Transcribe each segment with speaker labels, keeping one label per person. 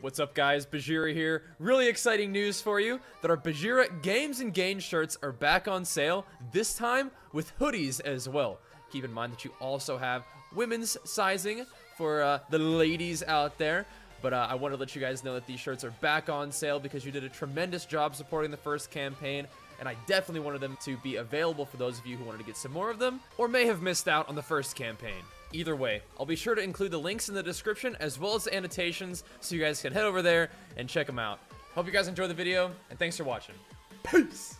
Speaker 1: What's up guys, Bajheera here. Really exciting news for you that our Bajheera Games and Gains shirts are back on sale, this time with hoodies as well. Keep in mind that you also have women's sizing for the ladies out there. But I want to let you guys know that these shirts are back on sale because you did a tremendous job supporting the first campaign, and I definitely wanted them to be available for those of you who wanted to get some more of them, or may have missed out on the first campaign. Either way, I'll be sure to include the links in the description as well as the annotations so you guys can head over there and check them out. Hope you guys enjoyed the video, and thanks for watching. Peace!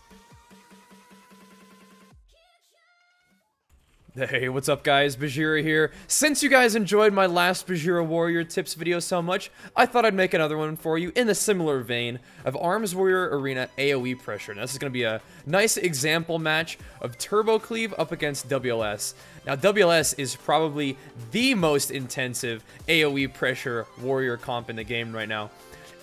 Speaker 1: Hey, what's up guys, Bajheera here. Since you guys enjoyed my last Bajheera Warrior tips video so much, I thought I'd make another one for you in a similar vein of Arms Warrior Arena AoE pressure. Now this is going to be a nice example match of Turbo Cleave up against WLS. Now WLS is probably the most intensive AoE pressure warrior comp in the game right now.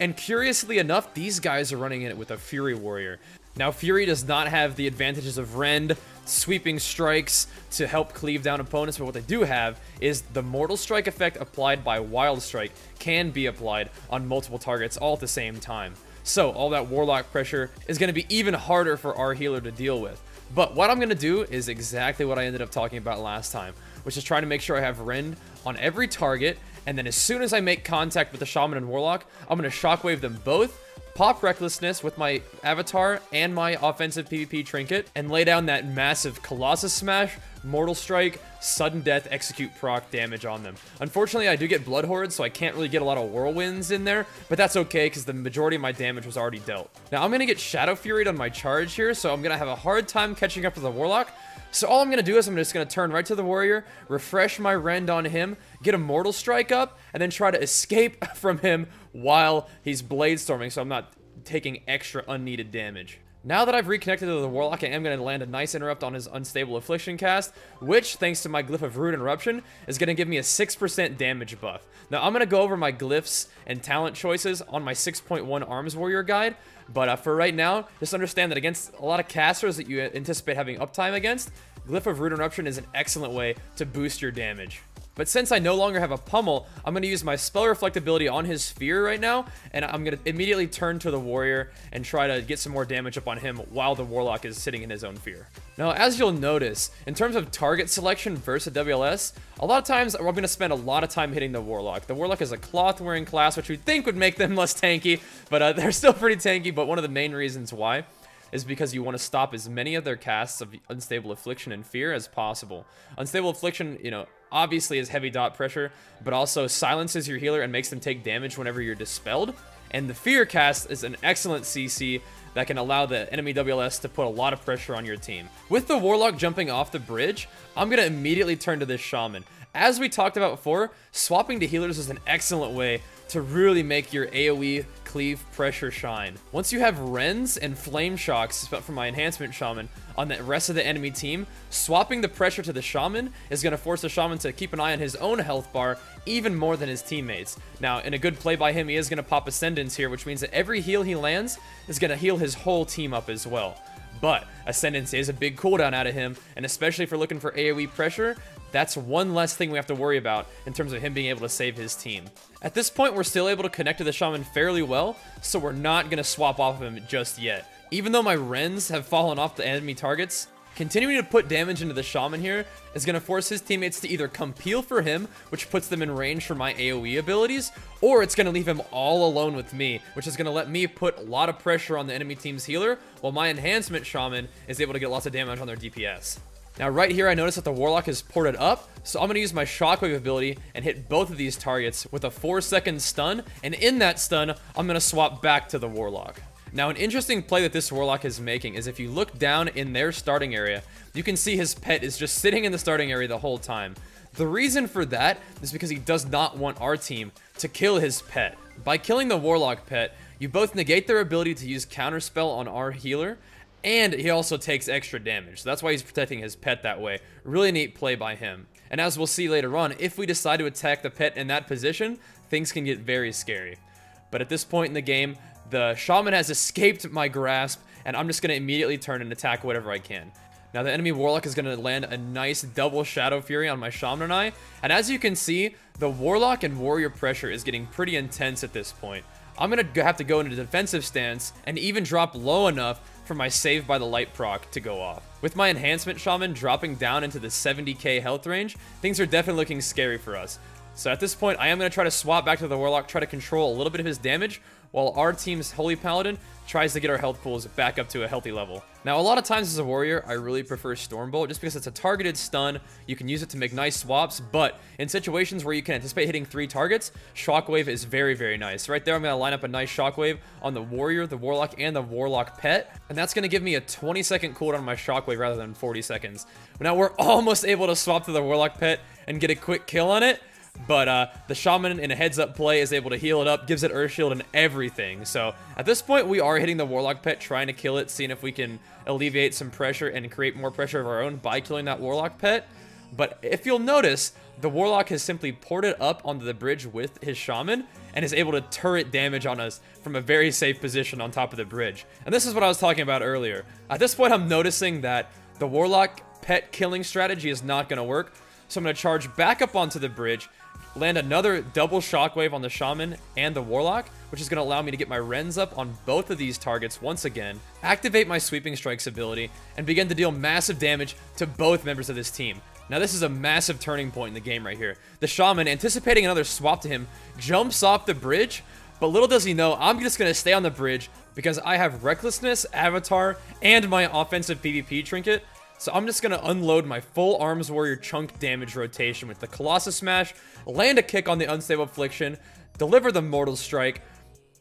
Speaker 1: And curiously enough, these guys are running it with a Fury Warrior. Now, Fury does not have the advantages of Rend, sweeping strikes to help cleave down opponents, but what they do have is the Mortal Strike effect applied by Wild Strike can be applied on multiple targets all at the same time. So, all that Warlock pressure is going to be even harder for our healer to deal with. But what I'm going to do is exactly what I ended up talking about last time, which is trying to make sure I have Rend on every target, and then as soon as I make contact with the Shaman and Warlock, I'm going to Shockwave them both, pop Recklessness with my avatar and my offensive PvP trinket, and lay down that massive Colossus Smash, Mortal Strike, Sudden Death, Execute proc damage on them. Unfortunately, I do get Blood Horde, so I can't really get a lot of Whirlwinds in there, but that's okay because the majority of my damage was already dealt. Now, I'm going to get Shadow Furied on my charge here, so I'm going to have a hard time catching up to the Warlock. So all I'm going to do is I'm just going to turn right to the Warrior, refresh my Rend on him, get a Mortal Strike up, and then try to escape from him while he's Blade Storming so I'm not taking extra unneeded damage. Now that I've reconnected to the Warlock, I am going to land a nice interrupt on his Unstable Affliction cast, which, thanks to my Glyph of Rude Interruption, is going to give me a 6% damage buff. Now, I'm going to go over my Glyphs and talent choices on my 6.1 Arms Warrior guide, but for right now, just understand that against a lot of casters that you anticipate having uptime against, Glyph of Rude Interruption is an excellent way to boost your damage. But since I no longer have a pummel, I'm going to use my Spell Reflectability on his Sphere right now, and I'm going to immediately turn to the Warrior and try to get some more damage up on him while the Warlock is sitting in his own Fear. Now, as you'll notice, in terms of target selection versus WLS, a lot of times I'm going to spend a lot of time hitting the Warlock. The Warlock is a cloth-wearing class, which you'd think would make them less tanky, but they're still pretty tanky, but one of the main reasons why is because you want to stop as many of their casts of Unstable Affliction and Fear as possible. Unstable Affliction, you know, obviously is heavy dot pressure, but also silences your healer and makes them take damage whenever you're dispelled. And the Fear cast is an excellent CC that can allow the enemy WLS to put a lot of pressure on your team. With the Warlock jumping off the bridge, I'm going to immediately turn to this Shaman. As we talked about before, swapping to healers is an excellent way to really make your AoE cleave pressure shine. Once you have Rends and Flame Shocks from my Enhancement Shaman on the rest of the enemy team, swapping the pressure to the Shaman is going to force the Shaman to keep an eye on his own health bar even more than his teammates. Now, in a good play by him, he is going to pop Ascendance here, which means that every heal he lands is going to heal his whole team up as well. But Ascendance is a big cooldown out of him, and especially if we're looking for AoE pressure, that's one less thing we have to worry about in terms of him being able to save his team. At this point, we're still able to connect to the Shaman fairly well, so we're not going to swap off of him just yet. Even though my Rends have fallen off the enemy targets, continuing to put damage into the Shaman here is going to force his teammates to either come peel for him, which puts them in range for my AoE abilities, or it's going to leave him all alone with me, which is going to let me put a lot of pressure on the enemy team's healer, while my Enhancement Shaman is able to get lots of damage on their DPS. Now right here I notice that the Warlock is ported up, so I'm going to use my Shockwave ability and hit both of these targets with a 4-second stun, and in that stun, I'm going to swap back to the Warlock. Now an interesting play that this Warlock is making is if you look down in their starting area, you can see his pet is just sitting in the starting area the whole time. The reason for that is because he does not want our team to kill his pet. By killing the Warlock pet, you both negate their ability to use Counterspell on our healer, and he also takes extra damage. So that's why he's protecting his pet that way. Really neat play by him. And as we'll see later on, if we decide to attack the pet in that position, things can get very scary. But at this point in the game, the Shaman has escaped my grasp, and I'm just going to immediately turn and attack whatever I can. Now the enemy Warlock is going to land a nice double Shadow Fury on my Shaman and I. And as you can see, the Warlock and Warrior pressure is getting pretty intense at this point. I'm going to have to go into a defensive stance and even drop low enough for my Save by the Light proc to go off. With my Enhancement Shaman dropping down into the 70k health range, things are definitely looking scary for us. So at this point, I am going to try to swap back to the Warlock, try to control a little bit of his damage, while our team's Holy Paladin tries to get our health pools back up to a healthy level. Now, a lot of times as a warrior, I really prefer Stormbolt just because it's a targeted stun. You can use it to make nice swaps, but in situations where you can anticipate hitting 3 targets, Shockwave is very, very nice. Right there, I'm going to line up a nice Shockwave on the Warrior, the Warlock, and the Warlock pet, and that's going to give me a 20-second cooldown on my Shockwave rather than 40 seconds. Now, we're almost able to swap to the Warlock pet and get a quick kill on it, but the Shaman in a heads-up play is able to heal it up, gives it Earth Shield and everything. So at this point, we are hitting the Warlock pet, trying to kill it, seeing if we can alleviate some pressure and create more pressure of our own by killing that Warlock pet. But if you'll notice, the Warlock has simply ported up onto the bridge with his Shaman and is able to turret damage on us from a very safe position on top of the bridge. And this is what I was talking about earlier. At this point, I'm noticing that the Warlock pet killing strategy is not going to work. So I'm going to charge back up onto the bridge, land another double Shockwave on the Shaman and the Warlock, which is going to allow me to get my Rens up on both of these targets once again, activate my Sweeping Strikes ability, and begin to deal massive damage to both members of this team. Now this is a massive turning point in the game right here. The Shaman, anticipating another swap to him, jumps off the bridge, but little does he know, I'm just going to stay on the bridge because I have Recklessness, Avatar, and my offensive PvP trinket. So I'm just going to unload my full Arms Warrior chunk damage rotation with the Colossus Smash, land a kick on the Unstable Affliction, deliver the Mortal Strike.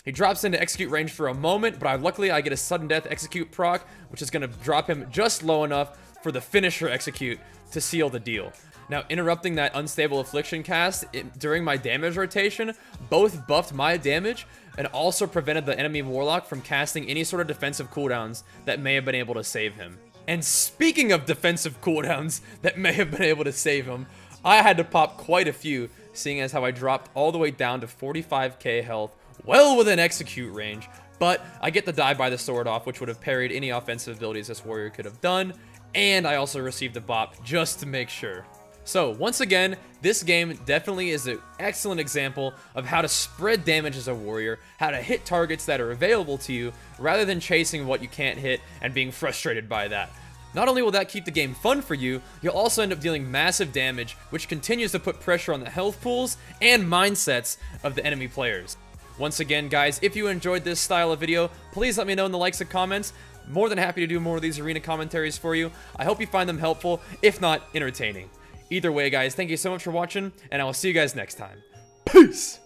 Speaker 1: He drops into execute range for a moment, but luckily I get a sudden death execute proc, which is going to drop him just low enough for the finisher execute to seal the deal. Now, interrupting that Unstable Affliction cast during my damage rotation both buffed my damage and also prevented the enemy Warlock from casting any sort of defensive cooldowns that may have been able to save him. And speaking of defensive cooldowns that may have been able to save him, I had to pop quite a few, seeing as how I dropped all the way down to 45k health, well within execute range, but I get the Die by the Sword off, which would have parried any offensive abilities this warrior could have done, and I also received a bop just to make sure. So, once again, this game definitely is an excellent example of how to spread damage as a warrior, how to hit targets that are available to you, rather than chasing what you can't hit and being frustrated by that. Not only will that keep the game fun for you, you'll also end up dealing massive damage, which continues to put pressure on the health pools and mindsets of the enemy players. Once again, guys, if you enjoyed this style of video, please let me know in the likes and comments. More than happy to do more of these arena commentaries for you. I hope you find them helpful, if not entertaining. Either way, guys, thank you so much for watching, and I will see you guys next time. Peace!